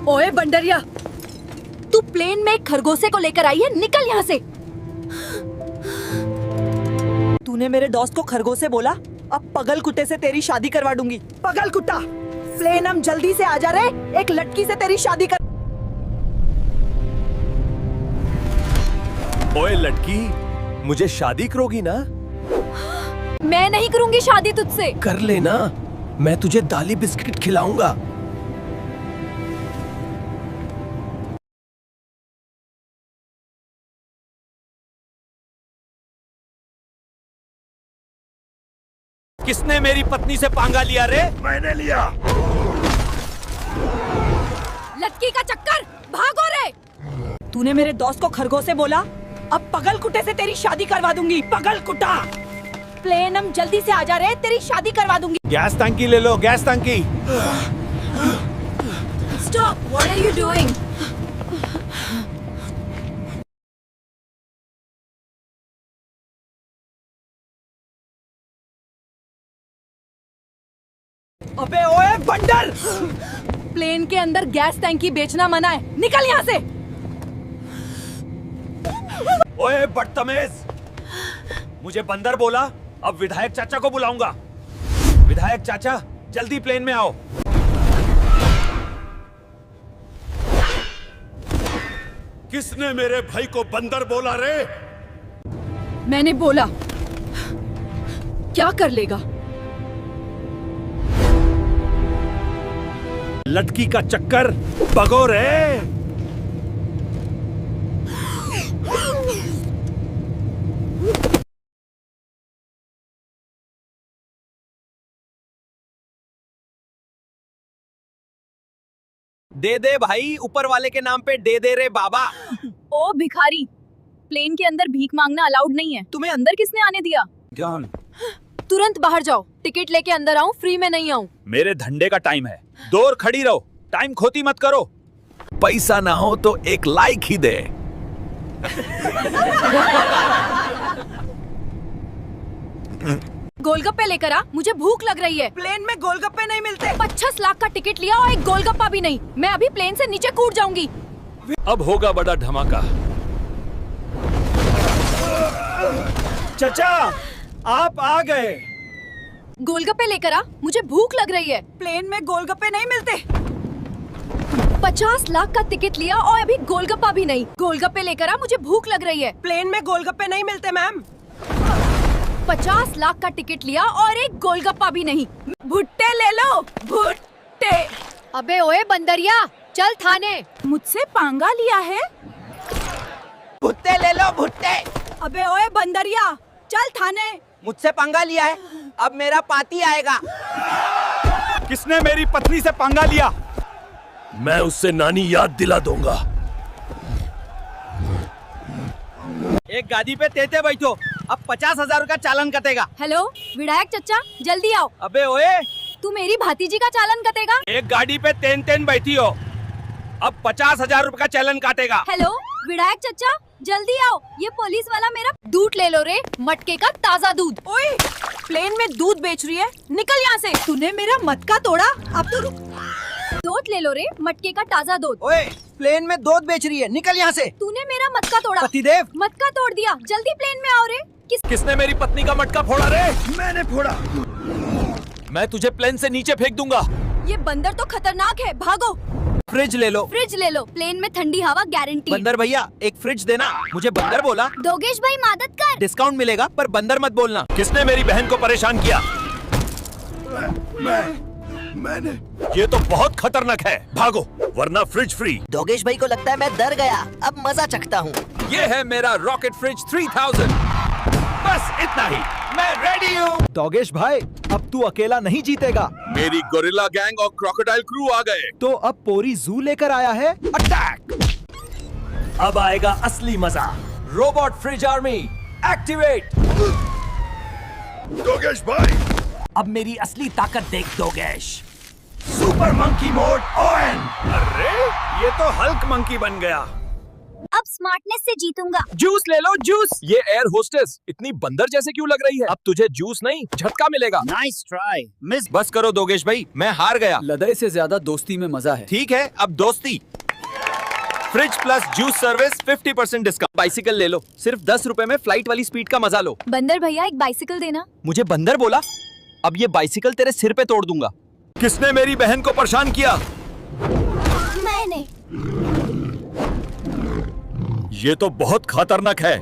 ओए बंडरिया, तू प्लेन में एक खरगोशे को लेकर आई है, निकल यहाँ से। तूने मेरे दोस्त को खरगोशे बोला, अब पगल कुत्ते से तेरी शादी करवा दूंगी। पगल कुत्ता, प्लेनम जल्दी से आ जा रे, एक लड़की से तेरी शादी कर। ओए लड़की, मुझे शादी करोगी ना? मैं नहीं करूंगी शादी तुझसे। कर लेना, मैं तुझे दाली बिस्किट खिलाऊंगा। किसने मेरी पत्नी से पंगा लिया रे? मैंने लिया। लड़की का चक्कर, भागो रे। तूने मेरे दोस्त को खरगोशे बोला, अब पगल कुत्ते से तेरी शादी करवा दूंगी। पगल कुत्ता, प्लेनम जल्दी से आ जा रे, तेरी शादी करवा दूंगी। गैस टंकी ले लो, गैस टंकी। Stop! What are you doing? अबे ओए बंडर! प्लेन के अंदर गैस टैंकी बेचना मना है, निकल यहाँ से। ओए बदतमीज, मुझे बंदर बोला, अब विधायक चाचा को बुलाऊंगा। विधायक चाचा, जल्दी प्लेन में आओ। किसने मेरे भाई को बंदर बोला रे? मैंने बोला। क्या कर लेगा? लड़की का चक्कर, भगो रे। दे दे भाई, ऊपर वाले के नाम पे दे दे रे बाबा। ओ भिखारी, प्लेन के अंदर भीख मांगना अलाउड नहीं है। तुम्हें अंदर किसने आने दिया? जान, तुरंत बाहर जाओ, टिकट लेके अंदर आऊं, फ्री में नहीं आऊं। मेरे धंधे का टाइम है, दूर खड़ी रहो, टाइम खोती मत करो। पैसा ना हो तो एक लाइक ही दे। गोलगप्पे लेकर आ, मुझे भूख लग रही है। प्लेन में गोलगप्पे नहीं मिलते। 25 लाख का टिकट लिया और एक गोलगप्पा भी नहीं। मैं अभी प्लेन से नीचे कूद जाऊंगी। अब होगा बड़ा धमाका। चाचा, आप आ गए। गोलगप्पे लेकर आ, मुझे भूख लग रही है। प्लेन में गोलगप्पे नहीं मिलते। 50 लाख का टिकट लिया और अभी गोलगप्पा भी नहीं। गोलगप्पे लेकर आ, मुझे भूख लग रही है। प्लेन में गोलगप्पे नहीं मिलते मैम। 50 लाख का टिकट लिया और एक गोलगप्पा भी नहीं। भुट्टे ले लो, भुट्टे। अबे ओए बंदरिया, चल थाने। मुझसे पंगा लिया है? भुट्टे ले लो, भुट्टे। अबे ओए बंदरिया, चल थाने। मुझसे पंगा लिया है, अब मेरा पाती आएगा। किसने मेरी पत्नी से पंगा लिया? मैं उससे नानी याद दिला दूंगा। एक गाड़ी पे तेते बैठो, अब 50,000 का चालान कटेगा। हेलो विधायक चचा, जल्दी आओ। अबे ओए, तू मेरी भातीजी का चालान कटेगा। एक गाड़ी पे तेन तेन बैठी हो, अब 50,000 रुपए का चालान काटेगा। हेलो विधायक चचा, जल्दी आओ, ये पुलिस वाला मेरा दूध ले लो रे, मटके का ताज़ा दूध। ओए, प्लेन में दूध बेच रही है, निकल यहाँ से। तूने मेरा मटका तोड़ा, अब तो रुक। दूध ले लो रे, मटके का ताज़ा दूध। ओए, प्लेन में दूध बेच रही है, निकल यहाँ से। तूने मेरा मटका तोड़ा। पतिदेव, मटका तोड़ दिया, जल्दी प्लेन में आओ रे। किसने मेरी पत्नी का मटका फोड़ा रे? मैंने फोड़ा। मैं तुझे प्लेन से नीचे फेंक दूंगा। ये बंदर तो खतरनाक है, भागो। फ्रिज ले लो। फ्रिज ले लो, प्लेन में ठंडी हवा गारंटी। बंदर भैया, एक फ्रिज देना। मुझे बंदर बोला। दोगेश भाई मदद कर। डिस्काउंट मिलेगा, पर बंदर मत बोलना। किसने मेरी बहन को परेशान किया? मैंने। ये तो बहुत खतरनाक है, भागो वरना फ्रिज फ्री। दोगेश भाई को लगता है मैं डर गया, अब मजा चखता हूँ। ये है मेरा रॉकेट फ्रिज 3000। बस इतना ही, मैं रेडी हूँ। दोगेश भाई, अब तू अकेला नहीं जीतेगा। मेरी गोरिल्ला गैंग और क्रोकोडाइल क्रू आ गए। तो अब पोरी जू लेकर आया है। अटैक! अब आएगा असली मजा। Robot fridge army activate. Dogesh भाई, अब मेरी असली ताकत देख Dogesh. Super monkey mode on. अरे ये तो हल्क मंकी बन गया। अब अब स्मार्टनेस से जीतूंगा। जूस ले लो जूस। ये एयर होस्टेस इतनी बंदर जैसे क्यों लग रही है? अब तुझे जूस नहीं झटका मिलेगा। Nice try miss. बस करो दोगेश भाई, मैं हार गया। लड़ाई से ज्यादा दोस्ती में मजा है। ठीक है, अब दोस्ती। Fridge plus juice service 50% discount. Bicycle ले लो, सिर्फ 10 रुपए में फ्लाइट वाली स्पीड का मजा लो। बंदर भैया एक बाइसिकल देना। मुझे बंदर बोला? अब ये बाइसिकल तेरे सिर पे तोड़ दूंगा। किसने मेरी बहन को परेशान किया? मैंने। ये तो बहुत खतरनाक है।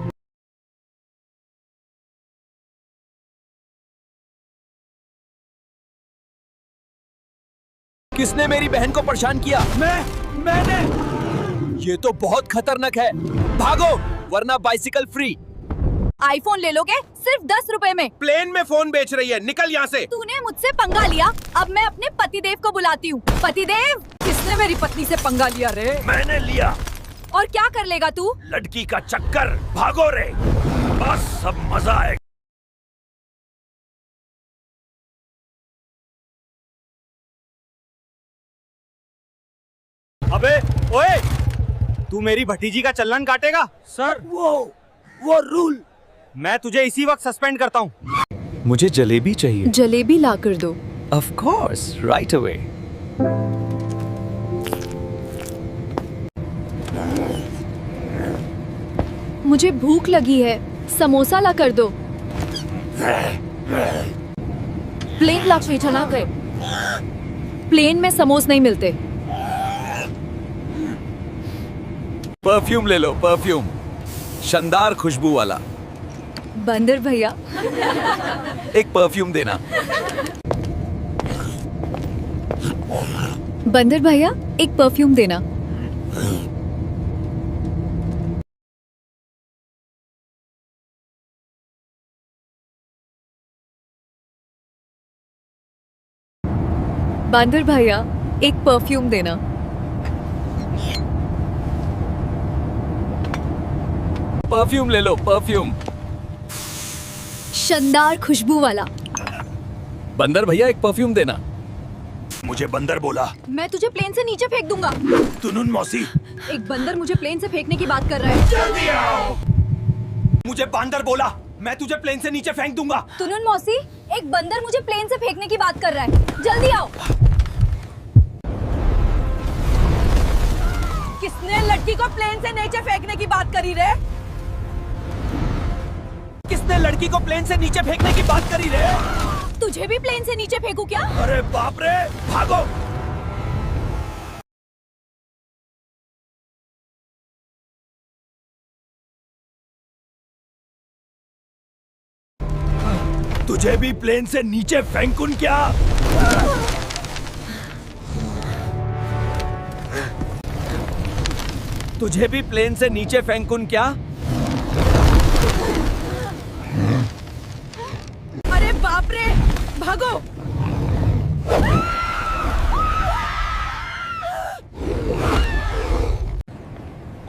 किसने मेरी बहन को परेशान किया? मैंने। ये तो बहुत खतरनाक है, भागो वरना बाइसिकल फ्री। आईफोन ले लोगे सिर्फ 10 रुपए में। प्लेन में फोन बेच रही है, निकल यहाँ से। तूने मुझसे पंगा लिया, अब मैं अपने पतिदेव को बुलाती हूँ। पतिदेव, किसने मेरी पत्नी से पंगा लिया रे? मैंने लिया। और क्या कर लेगा तू? लड़की का चक्कर, भागो रे, बस सब मजा आएगा। अबे ओए, तू मेरी भतीजी का चलन काटेगा? सर वो रूल। मैं तुझे इसी वक्त सस्पेंड करता हूँ। मुझे जलेबी चाहिए। जलेबी ला कर दो। Of course, right away. मुझे भूख लगी है, समोसा ला कर दो। प्लेन ला के चला गए। प्लेन में समोसे नहीं मिलते। परफ्यूम ले लो, परफ्यूम, शानदार खुशबू वाला। बंदर भैया, एक परफ्यूम देना। बंदर भैया एक परफ्यूम देना। बंदर भैया एक परफ्यूम देना। परफ्यूम ले लो, परफ्यूम। शानदार खुशबू वाला। बंदर भैया एक परफ्यूम देना। मुझे बंदर बोला। मैं तुझे प्लेन से नीचे फेंक दूंगा। तुनुन मौसी। एक बंदर मुझे प्लेन से फेंकने की बात कर रहा है। जल्दी आओ। मुझे बंदर बोला, मैं तुझे प्लेन से नीचे फेंक दूंगा। तुनुन मौसी, एक बंदर मुझे प्लेन से फेंकने की बात कर रहा है। जल्दी आओ। किसने लड़की को प्लेन से नीचे फेंकने की बात करी रे? किसने लड़की को प्लेन से नीचे फेंकने की बात करी रे? तुझे भी प्लेन से नीचे फेंकू क्या? अरे बाप रे, भागो। तुझे भी प्लेन से नीचे फेंकूं क्या? तुझे भी प्लेन से नीचे फेंकूं क्या? अरे बाप रे, भागो।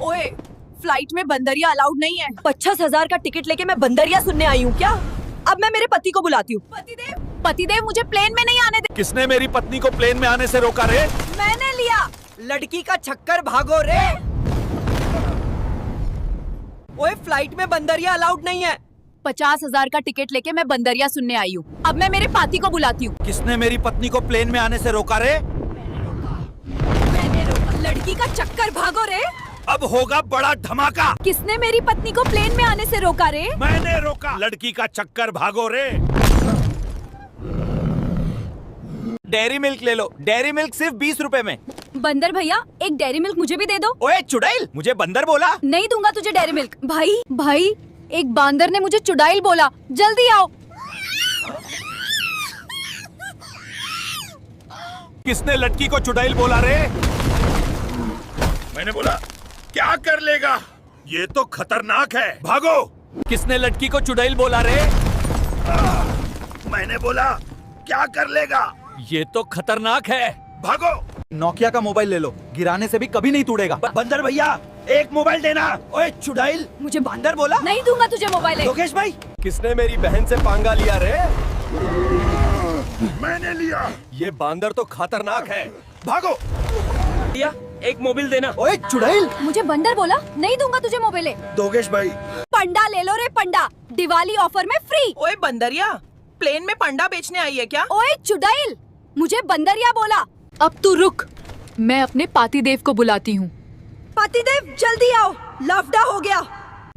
ओए, फ्लाइट में बंदरिया अलाउड नहीं है। 50,000 का टिकट लेके मैं बंदरिया सुनने आई हूँ क्या? अब मैं मेरे पति को बुलाती हूँ। पतिदेव, पतिदेव मुझे प्लेन में नहीं आने दे। किसने मेरी पत्नी को प्लेन में आने से रोका रे? मैंने लिया। लड़की का चक्कर, भागो रे। ओए, फ्लाइट में बंदरिया अलाउड नहीं है। 50,000 का टिकट लेके मैं बंदरिया सुनने आई हूँ। अब मैं मेरे पति को बुलाती हूँ। किसने मेरी पत्नी को प्लेन में आने से रोका रे? मैंने रोका। लड़की का चक्कर, भागो रे। अब होगा बड़ा धमाका। किसने मेरी पत्नी को प्लेन में आने से रोका रे? मैंने रोका। लड़की का चक्कर, भागो रे। डेयरी मिल्क ले लो, डेयरी मिल्क सिर्फ 20 रुपए में। बंदर भैया एक डेयरी मिल्क मुझे भी दे दो। ओए चुड़ैल, मुझे बंदर बोला? नहीं दूंगा तुझे डेयरी मिल्क। भाई भाई, एक बांदर ने मुझे चुड़ैल बोला। जल्दी आओ। किसने लड़की को चुड़ैल बोला रे? मैंने बोला, क्या कर लेगा? ये तो खतरनाक है, भागो। किसने लड़की को चुड़ैल बोला रे? मैंने बोला, क्या कर लेगा? ये तो खतरनाक है, भागो। नोकिया का मोबाइल ले लो, गिराने से भी कभी नहीं टूटेगा। बंदर भैया एक मोबाइल देना। ओए चुड़ैल, मुझे बंदर बोला? नहीं दूंगा तुझे मोबाइल। लोकेश भाई, किसने मेरी बहन से पंगा लिया रे? मैंने लिया। ये बांदर तो खतरनाक है, भागो। एक मोबाइल देना। ओए चुड़ैल, मुझे बंदर बोला, नहीं दूंगा तुझे मोबाइल। दोगेश भाई, पंडा ले लो रे पंडा, दिवाली ऑफर में फ्री। ओए बंदरिया, प्लेन में पंडा बेचने आई है क्या? ओए चुड़ैल, मुझे बंदरिया बोला। अब तू रुक, मैं अपने पातिदेव को बुलाती हूँ। पतिदेव जल्दी आओ, लफड़ा हो गया।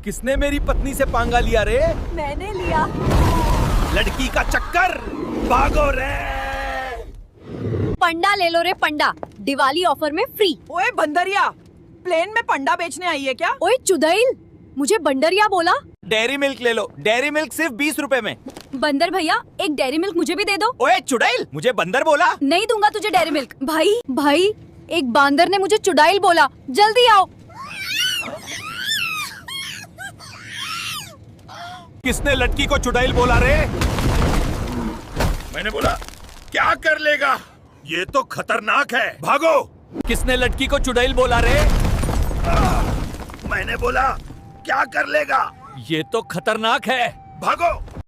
किसने मेरी पत्नी से पंगा लिया रे? मैंने लिया। लड़की का चक्कर, भागो रे। पंडा ले लो रे पंडा, दिवाली ऑफर में फ्री। ओए बंदरिया, प्लेन में पंडा बेचने आई है क्या? ओए चुड़ैल, मुझे बंदरिया बोला। डेयरी मिल्क ले लो, डेयरी मिल्क सिर्फ 20 रुपए में। बंदर भैया, एक डेयरी मिल्क मुझे भी दे दो। ओए चुड़ैल, मुझे बंदर बोला। नहीं दूंगा तुझे डेयरी मिल्क। भाई भाई, एक बांदर ने मुझे चुड़ैल बोला, जल्दी आओ। किसने लड़की को चुड़ैल बोला रे? मैंने बोला क्या कर लेगा, ये तो खतरनाक है, भागो। किसने लड़की को चुड़ैल बोला रे? मैंने बोला क्या कर लेगा, ये तो खतरनाक है। भागो।